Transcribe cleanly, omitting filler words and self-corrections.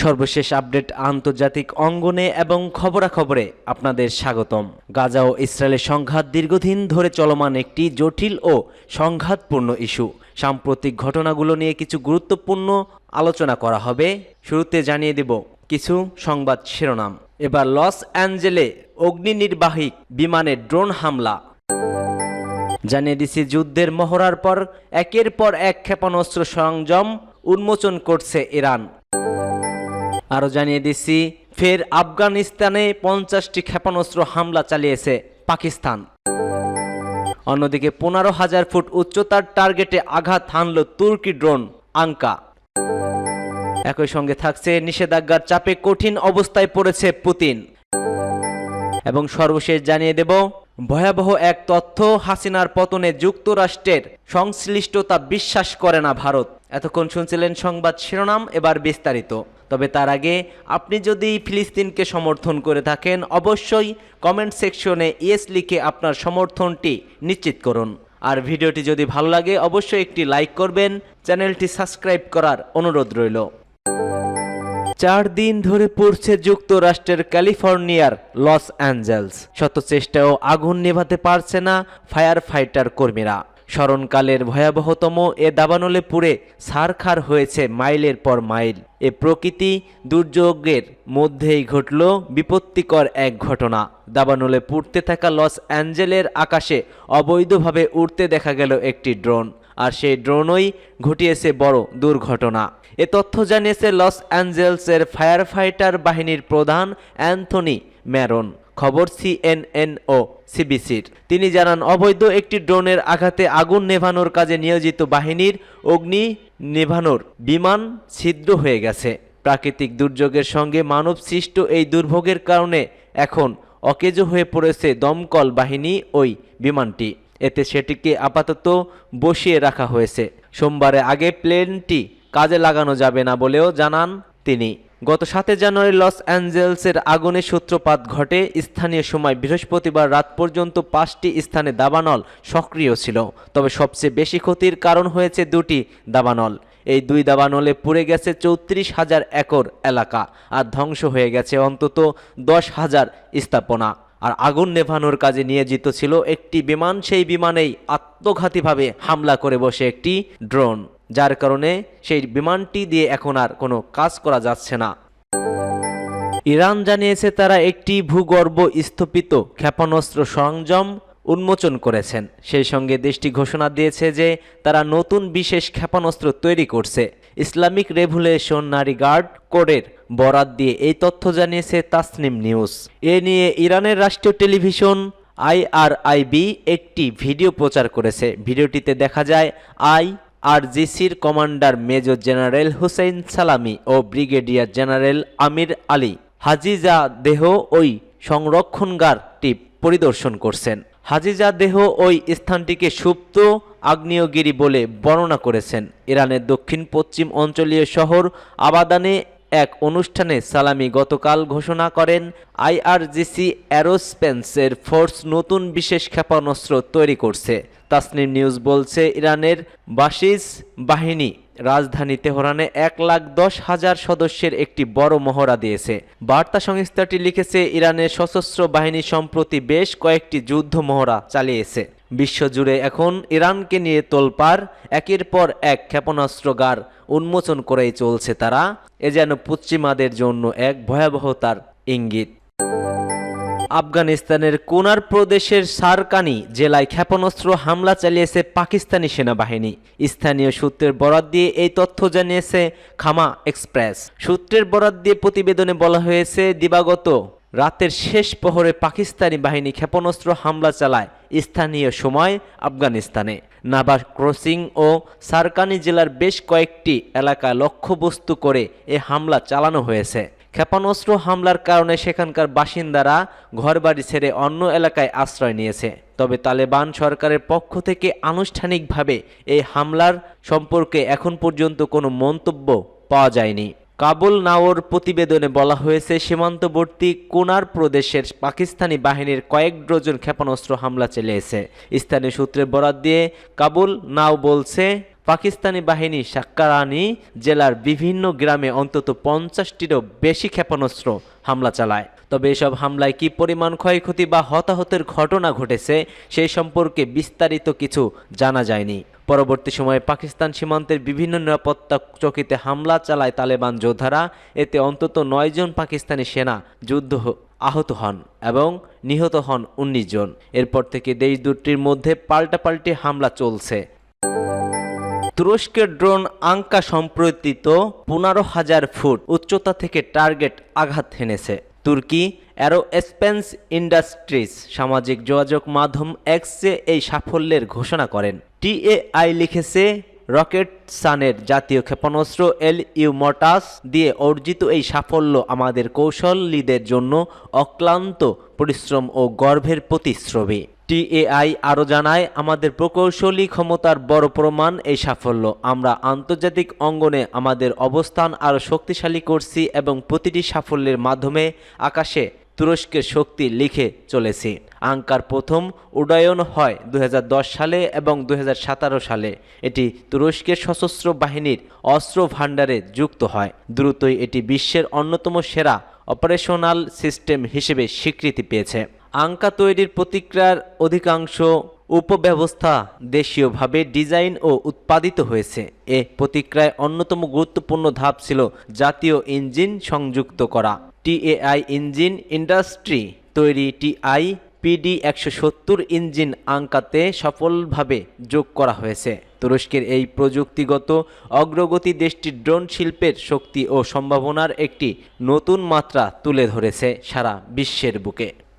সর্বশেষ আপডেট আন্তর্জাতিক অঙ্গনে এবং খবরাখবরে আপনাদের স্বাগতম। গাজা ও ইসরায়েলের সংঘাত দীর্ঘদিন ধরে চলমান একটি জটিল ও সংঘাতপূর্ণ ইস্যু। সাম্প্রতিক ঘটনাগুলো নিয়ে কিছু গুরুত্বপূর্ণ আলোচনা করা হবে। শুরুতে জানিয়ে দেব কিছু সংবাদ শিরোনাম। এবার লস অ্যাঞ্জেলে অগ্নিনির্বাহী বিমানে ড্রোন হামলা। জানিয়ে দিছি যুদ্ধের মহড়ার পর একের পর এক ক্ষেপণাস্ত্র সরঞ্জাম উন্মোচন করছে ইরান। আরও জানিয়ে দিচ্ছি ফের আফগানিস্তানে 50টি ক্ষেপণাস্ত্র হামলা চালিয়েছে পাকিস্তান। অন্যদিকে 15,000 ফুট উচ্চতার টার্গেটে আঘাত হানল তুর্কি ড্রোন আঙ্কা। একই সঙ্গে থাকছে নিষেধাজ্ঞার চাপে কঠিন অবস্থায় পড়েছে পুতিন। এবং সর্বশেষ জানিয়ে দেব ভয়াবহ এক তথ্য, হাসিনার পতনে যুক্তরাষ্ট্রের সংশ্লিষ্টতা বিশ্বাস করে না ভারত। এতক্ষণ শুনছিলেন সংবাদ শিরোনাম, এবার বিস্তারিত। তবে তার আগে আপনি যদি ফিলিস্তিনকে সমর্থন করে থাকেন অবশ্যই কমেন্ট সেকশনে ইয়েস লিখে আপনার সমর্থনটি নিশ্চিত করুন। আর ভিডিওটি যদি ভালো লাগে অবশ্যই একটি লাইক করবেন, চ্যানেলটি সাবস্ক্রাইব করার অনুরোধ রইল। 4 দিন ধরে পড়ছে যুক্তরাষ্ট্রের ক্যালিফোর্নিয়ার লস অ্যাঞ্জেলস। শত চেষ্টাও আগুন নেভাতে পারছে না ফায়ার ফাইটার কর্মীরা। স্মরণকালের ভয়াবহতম এ দাবানলে পুড়ে ছারখার হয়েছে মাইলের পর মাইল। এ প্রকৃতি দুর্যোগের মধ্যেই ঘটল বিপত্তিকর এক ঘটনা। দাবানলে পুড়তে থাকা লস অ্যাঞ্জেলের আকাশে অবৈধভাবে উড়তে দেখা গেল একটি ড্রোন, আর সেই ড্রোনই ঘটিয়েছে বড় দুর্ঘটনা। এ তথ্য জানিয়েছে লস অ্যাঞ্জেলসের ফায়ার ফাইটার বাহিনীর প্রধান অ্যান্থনি ম্যারন। খবর CNN ও CBCর। তিনি জানান অবৈধ একটি ড্রোনের আঘাতে আগুন নেভানোর কাজে নিয়োজিত বাহিনীর অগ্নি নেভানোর বিমান ছিদ্র হয়ে গেছে। প্রাকৃতিক দুর্যোগের সঙ্গে মানব সৃষ্ট এই দুর্ভোগের কারণে এখন অকেজো হয়ে পড়েছে দমকল বাহিনী ওই বিমানটি। এতে সেটিকে আপাতত বসিয়ে রাখা হয়েছে। সোমবারের আগে প্লেনটি কাজে লাগানো যাবে না বলেও জানান তিনি। গত 7 জানুয়ারি লস অ্যাঞ্জেলসের আগুনের সূত্রপাত ঘটে। স্থানীয় সময় বৃহস্পতিবার রাত পর্যন্ত 5টি স্থানে দাবানল সক্রিয় ছিল। তবে সবচেয়ে বেশি ক্ষতির কারণ হয়েছে 2টি দাবানল। এই 2 দাবানলে পুড়ে গেছে 34,000 একর এলাকা, আর ধ্বংস হয়ে গেছে অন্তত 10,000 স্থাপনা। আর আগুন নেভানোর কাজে নিয়োজিত ছিল একটি বিমান। সেই বিমানেই আত্মঘাতীভাবে হামলা করে বসে একটি ড্রোন, যার কারণে সেই বিমানটি দিয়ে এখন আর কোনো কাজ করা যাচ্ছে না। ইরান জানিয়েছে তারা একটি ভূগর্ভ স্থপিত ক্ষেপণাস্ত্র সরঞ্জাম উন্মোচন করেছেন। সেই সঙ্গে দেশটি ঘোষণা দিয়েছে যে তারা নতুন বিশেষ ক্ষেপণাস্ত্র তৈরি করছে। ইসলামিক রেভলিউশনারি গার্ড কোরের বরাত দিয়ে এই তথ্য জানিয়েছে তাসনিম নিউজ। এ নিয়ে ইরানের রাষ্ট্রীয় টেলিভিশন IRIB একটি ভিডিও প্রচার করেছে। ভিডিওটিতে দেখা যায় IRGCর কমান্ডার মেজর জেনারেল হুসেইন সালামি ও ব্রিগেডিয়ার জেনারেল আমির আলী হাজিজা দেহ ওই সংরক্ষণগারটি পরিদর্শন করছেন। হাজিজা দেহ ওই স্থানটিকে সুপ্ত আগ্নেয়গিরি বলে বর্ণনা করেছেন। ইরানের দক্ষিণ পশ্চিম অঞ্চলীয় শহর আবাদানে এক অনুষ্ঠানে সালামি গতকাল ঘোষণা করেন IRGC অ্যারোস্পেসের ফোর্স নতুন বিশেষ ক্ষেপণাস্ত্র তৈরি করছে। তাসনিম নিউজ বলছে ইরানের বাশিজ বাহিনী রাজধানী তেহরানে 1,10,000 সদস্যের একটি বড় মহড়া দিয়েছে। বার্তা সংস্থাটি লিখেছে ইরানের সশস্ত্র বাহিনী সম্প্রতি বেশ কয়েকটি যুদ্ধ মহড়া চালিয়েছে। বিশ্বজুড়ে এখন ইরানকে নিয়ে তোলপাড়। একের পর এক ক্ষেপণাস্ত্রগার উন্মোচন করেই চলছে তারা। এ যেন পশ্চিমাদের জন্য এক ভয়াবহতার ইঙ্গিত। আফগানিস্তানের কুনার প্রদেশের সারকানি জেলায় ক্ষেপণাস্ত্র হামলা চালিয়েছে পাকিস্তানি সেনাবাহিনী। স্থানীয় সূত্রের বরাত দিয়ে এই তথ্য জানিয়েছে খামা এক্সপ্রেস। সূত্রের বরাত দিয়ে প্রতিবেদনে বলা হয়েছে দিবাগত রাতের শেষ প্রহরে পাকিস্তানি বাহিনী ক্ষেপণাস্ত্র হামলা চালায় স্থানীয় সময় আফগানিস্তানে। নাবা ক্রসিং ও সারকানি জেলার বেশ কয়েকটি এলাকায় লক্ষ্যবস্তু করে এ হামলা চালানো হয়েছে। ক্ষেপণাস্ত্র হামলার কারণে সেখানকার বাসিন্দারা ঘরবাড়ি ছেড়ে অন্য এলাকায় আশ্রয় নিয়েছে। তবে তালেবান সরকারের পক্ষ থেকে আনুষ্ঠানিকভাবে এই হামলার সম্পর্কে এখন পর্যন্ত কোনো মন্তব্য পাওয়া যায়নি। কাবুল নাওর প্রতিবেদনে বলা হয়েছে, সীমান্তবর্তী কুনার প্রদেশের পাকিস্তানি বাহিনীর কয়েক ডজন ক্ষেপণাস্ত্র হামলা চালিয়েছে। স্থানীয় সূত্রের বরাত দিয়ে কাবুল নাও বলছে, পাকিস্তানি বাহিনী সাক্কারানি জেলার বিভিন্ন গ্রামে অন্তত 50টিরও বেশি ক্ষেপণাস্ত্র হামলা চালায়। তবে এসব হামলায় কি পরিমাণ ক্ষয়ক্ষতি বা হতাহতের ঘটনা ঘটেছে সেই সম্পর্কে বিস্তারিত কিছু জানা যায়নি। পরবর্তী সময়ে পাকিস্তান সীমান্তের বিভিন্ন নিরাপত্তা চৌকিতে হামলা চালায় তালেবান যোদ্ধারা। এতে অন্তত 9 জন পাকিস্তানি সেনা আহত হন এবং নিহত হন 19 জন। এরপর থেকে দেশ দুটির মধ্যে পাল্টাপাল্টি হামলা চলছে। তুরস্কের ড্রোন আঙ্কা সম্প্রতিত 15,000 ফুট উচ্চতা থেকে টার্গেট আঘাত হেনেছে। তুর্কি অ্যারোস্পেস ইন্ডাস্ট্রিজ সামাজিক যোগাযোগ মাধ্যম এক্সে এই সাফল্যের ঘোষণা করেন। টিএআই লিখেছে, রকেট সানের জাতীয় ক্ষেপণাস্ত্র এল-ইউমটাস দিয়ে অর্জিত এই সাফল্য আমাদের কৌশলীদের জন্য অক্লান্ত পরিশ্রম ও গর্বের প্রতিচ্ছবি। টিএআই আরও জানায়, আমাদের প্রকৌশলী ক্ষমতার বড় প্রমাণ এই সাফল্য। আমরা আন্তর্জাতিক অঙ্গনে আমাদের অবস্থান আরও শক্তিশালী করছি এবং প্রতিটি সাফল্যের মাধ্যমে আকাশে তুরস্কের শক্তি লিখে চলেছি। আঙ্কার প্রথম উড্ডয়ন হয় 2010 সালে এবং 2017 সালে এটি তুরস্কের সশস্ত্র বাহিনীর অস্ত্র ভাণ্ডারে যুক্ত হয়। দ্রুতই এটি বিশ্বের অন্যতম সেরা অপারেশনাল সিস্টেম হিসেবে স্বীকৃতি পেয়েছে। আঙ্কা তৈরির প্রতিক্রিয়ার অধিকাংশ উপব্যবস্থা দেশীয়ভাবে ডিজাইন ও উৎপাদিত হয়েছে। এ প্রতিক্রিয়ায় অন্যতম গুরুত্বপূর্ণ ধাপ ছিল জাতীয় ইঞ্জিন সংযুক্ত করা। টিএআই ইঞ্জিন ইন্ডাস্ট্রি তৈরি টিআই PD-170 ইঞ্জিন আঙ্কাতে সফলভাবে যোগ করা হয়েছে। তুরস্কের এই প্রযুক্তিগত অগ্রগতি দেশটির ড্রোন শিল্পের শক্তি ও সম্ভাবনার একটি নতুন মাত্রা তুলে ধরেছে সারা বিশ্বের বুকে।